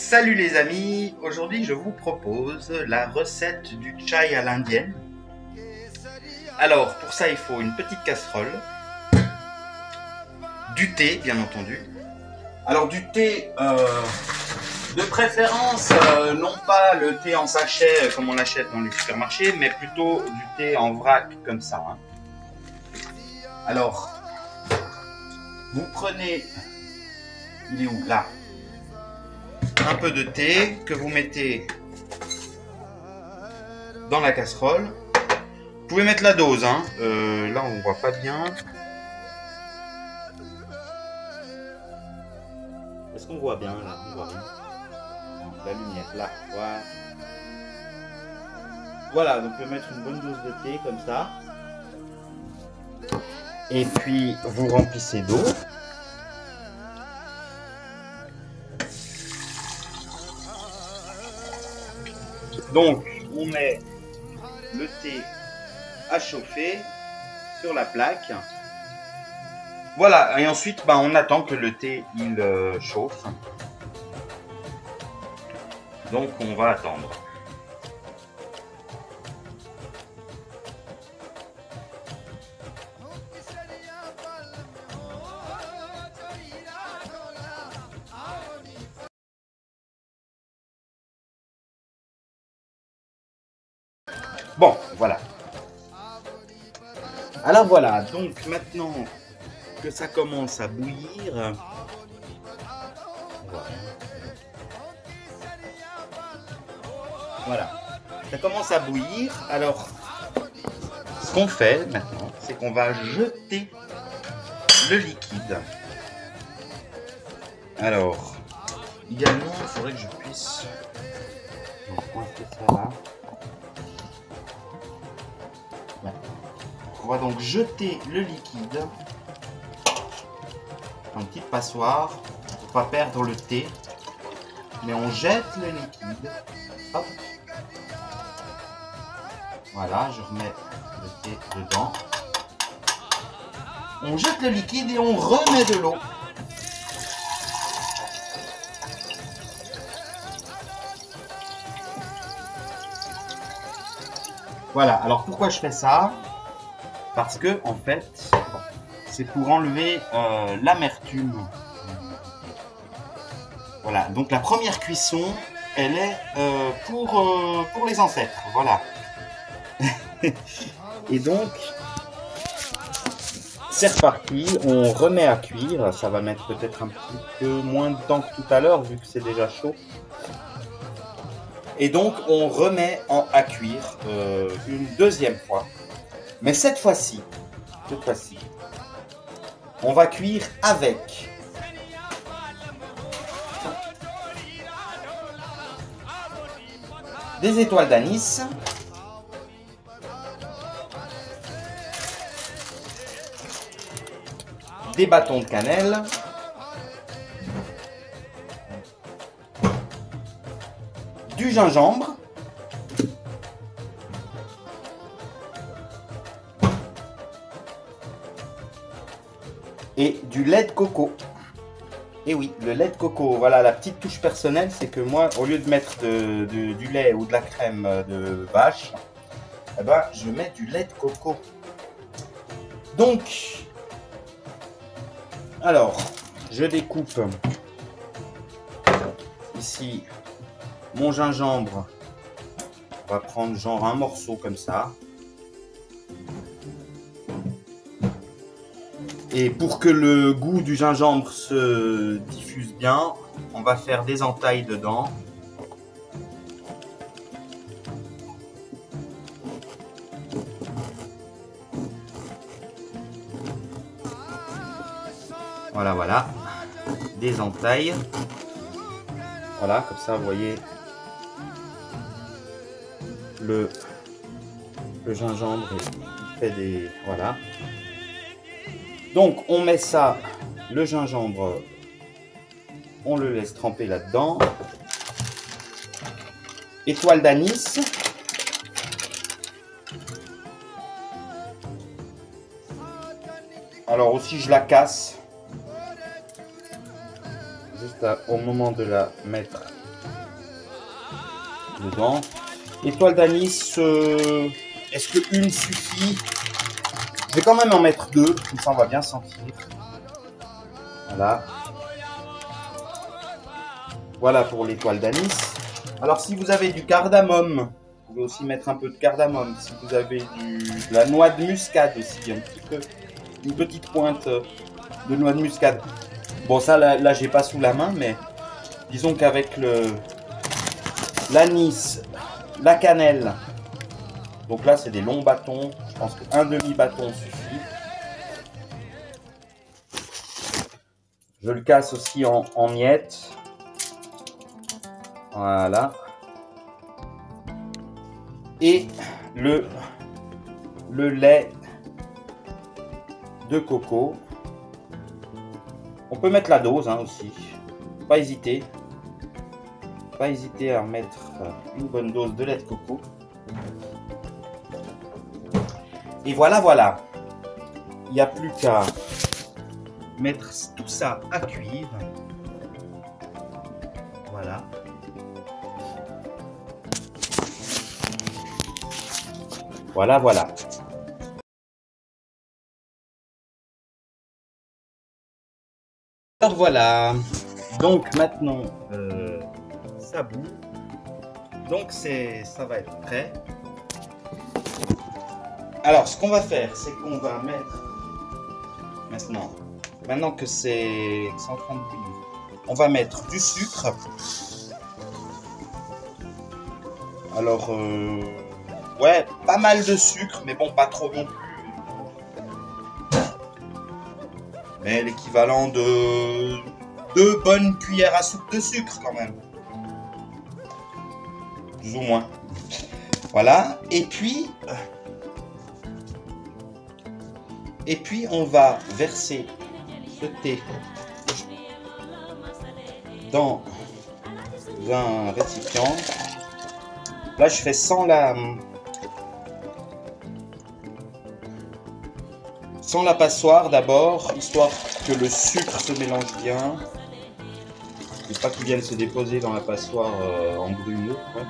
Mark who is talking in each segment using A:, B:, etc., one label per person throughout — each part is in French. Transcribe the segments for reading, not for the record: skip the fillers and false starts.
A: Salut les amis, aujourd'hui je vous propose la recette du chai à l'indienne. Alors pour ça il faut une petite casserole, du thé bien entendu. Alors du thé de préférence non pas le thé en sachet comme on l'achète dans les supermarchés, mais plutôt du thé en vrac comme ça. Alors vous prenez, il est où là? Un peu de thé que vous mettez dans la casserole. Vous pouvez mettre la dose, hein. Là on voit pas bien. Est-ce qu'on voit bien là? On voit bien. La lumière là. Voilà. Voilà, donc on peut mettre une bonne dose de thé comme ça. Et puis vous remplissez d'eau. Donc, on met le thé à chauffer sur la plaque. Voilà, et ensuite, on attend que le thé il chauffe. Donc, on va attendre. Bon, voilà. Alors voilà, donc maintenant que ça commence à bouillir, voilà, ça commence à bouillir. Alors, ce qu'on fait maintenant, c'est qu'on va jeter le liquide. Alors, idéalement, il faudrait que je puisse coincer ça là. On va donc jeter le liquide dans une petite passoire pour ne pas perdre le thé. Mais on jette le liquide. Hop. Voilà, je remets le thé dedans. On jette le liquide et on remet de l'eau. Voilà, alors pourquoi je fais ça? Parce que, en fait, c'est pour enlever l'amertume. Voilà, donc la première cuisson, elle est pour les ancêtres, voilà. Et donc, c'est reparti, on remet à cuire. Ça va mettre peut-être un petit peu moins de temps que tout à l'heure, vu que c'est déjà chaud. Et donc, on remet à cuire une deuxième fois. Mais cette fois-ci, on va cuire avec des étoiles d'anis, des bâtons de cannelle, du gingembre, et du lait de coco. Et oui, le lait de coco, voilà la petite touche personnelle, c'est que moi, au lieu de mettre du lait ou de la crème de vache, eh ben, je mets du lait de coco. Donc, alors, je découpe ici mon gingembre. On va prendre genre un morceau comme ça. Et pour que le goût du gingembre se diffuse bien, on va faire des entailles dedans. Voilà, voilà. Des entailles. Voilà, comme ça, vous voyez le gingembre, il fait des... Voilà. Donc, on met ça, le gingembre, on le laisse tremper là-dedans. Étoile d'anis. Alors aussi, je la casse. Juste juste au moment de la mettre dedans. Étoile d'anis, est-ce que une suffit? Je vais quand même en mettre 2, comme ça on va bien sentir. Voilà. Voilà pour l'étoile d'anis. Alors si vous avez du cardamome, vous pouvez aussi mettre un peu de cardamome. Si vous avez de la noix de muscade aussi, un petit peu, une petite pointe de noix de muscade. Bon ça là j'ai pas sous la main, mais disons qu'avec l'anis, la cannelle, donc là c'est des longs bâtons, je pense qu'un demi-bâton suffit. Je le casse aussi en miettes. Voilà. Et le lait de coco. On peut mettre la dose hein, aussi. Pas hésiter. Pas hésiter à mettre une bonne dose de lait de coco. Et voilà, voilà. Il n'y a plus qu'à mettre tout ça à cuire. Voilà. Voilà, voilà. Alors voilà. Donc maintenant, ça bout. Donc ça va être prêt. Alors, ce qu'on va faire, c'est qu'on va mettre maintenant que c'est en train de bouillir, on va mettre du sucre. Alors, ouais, pas mal de sucre, mais bon, pas trop non plus. Mais l'équivalent de 2 bonnes cuillères à soupe de sucre quand même. Plus ou moins. Voilà, et puis on va verser ce thé dans un récipient. Là, je fais sans la passoire d'abord, histoire que le sucre se mélange bien. Et pas qu'il vienne se déposer dans la passoire en brumeux. Ouais.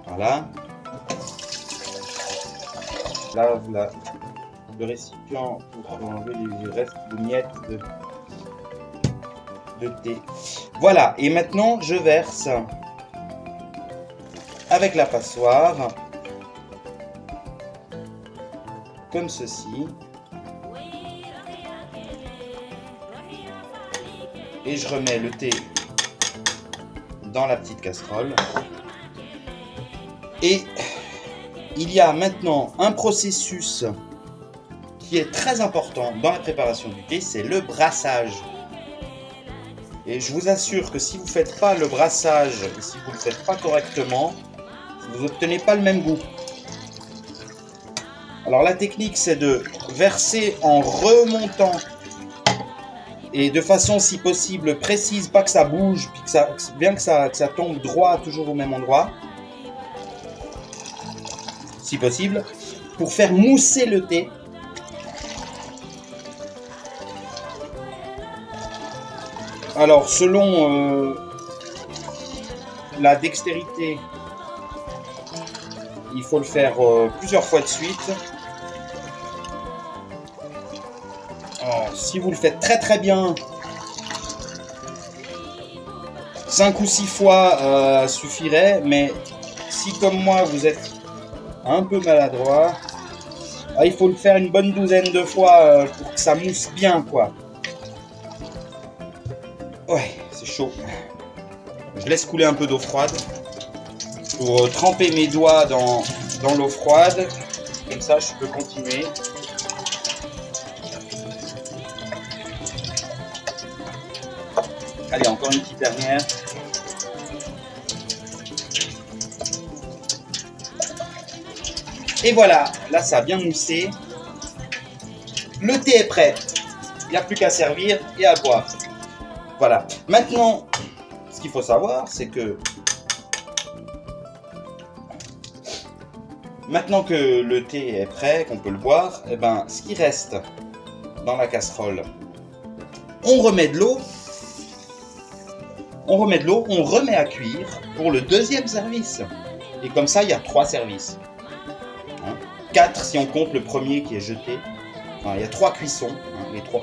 A: Voilà. Lave le récipient pour enlever les restes de miettes de thé. Voilà, et maintenant je verse avec la passoire comme ceci. Et je remets le thé dans la petite casserole. Et il y a maintenant un processus qui est très important dans la préparation du thé, c'est le brassage. Et je vous assure que si vous ne faites pas le brassage, et si vous ne le faites pas correctement, vous n'obtenez pas le même goût. Alors la technique, c'est de verser en remontant et de façon si possible précise, pas que ça bouge, puis bien que ça tombe droit toujours au même endroit, si possible, pour faire mousser le thé. Alors selon la dextérité, il faut le faire plusieurs fois de suite. Alors, si vous le faites très très bien, 5 ou 6 fois suffirait, mais si comme moi vous êtes un peu maladroit, il faut le faire une bonne douzaine de fois pour que ça mousse bien, quoi. Ouais, c'est chaud. Je laisse couler un peu d'eau froide pour tremper mes doigts dans l'eau froide. Comme ça, je peux continuer. Allez, encore une petite dernière. Et voilà, là ça a bien moussé. Le thé est prêt. Il n'y a plus qu'à servir et à boire. Voilà. Maintenant, ce qu'il faut savoir, c'est que Maintenant que le thé est prêt, qu'on peut le boire, eh ben, ce qui reste dans la casserole, on remet de l'eau. On remet à cuire pour le deuxième service. Et comme ça, il y a 3 services. 4 si on compte le premier qui est jeté. Enfin, il y a 3 cuissons.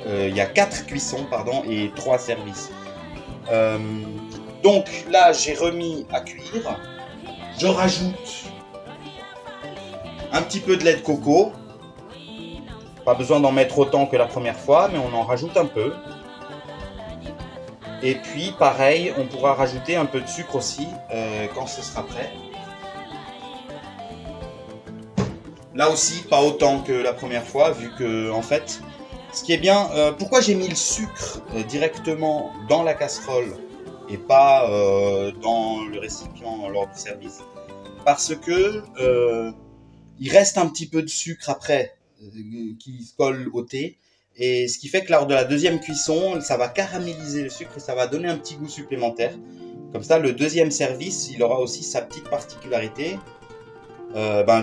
A: Il y a 4 cuissons, pardon, et 3 services. Donc là, j'ai remis à cuire. Je rajoute un petit peu de lait de coco. Pas besoin d'en mettre autant que la première fois, mais on en rajoute un peu. Et puis, pareil, on pourra rajouter un peu de sucre aussi quand ce sera prêt. Là aussi, pas autant que la première fois, vu que, en fait, ce qui est bien... pourquoi j'ai mis le sucre directement dans la casserole et pas dans le récipient lors du service? Parce que il reste un petit peu de sucre après qui se colle au thé. Et ce qui fait que lors de la deuxième cuisson, ça va caraméliser le sucre et ça va donner un petit goût supplémentaire. Comme ça, le deuxième service, il aura aussi sa petite particularité.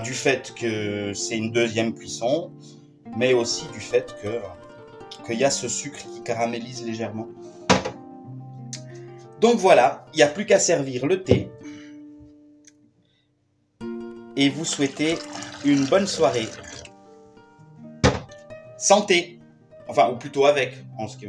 A: Du fait que c'est une deuxième cuisson, mais aussi du fait qu'il y a ce sucre qui caramélise légèrement. Donc voilà, il n'y a plus qu'à servir le thé. Et vous souhaitez une bonne soirée. Santé! Enfin, ou plutôt avec, en ce qui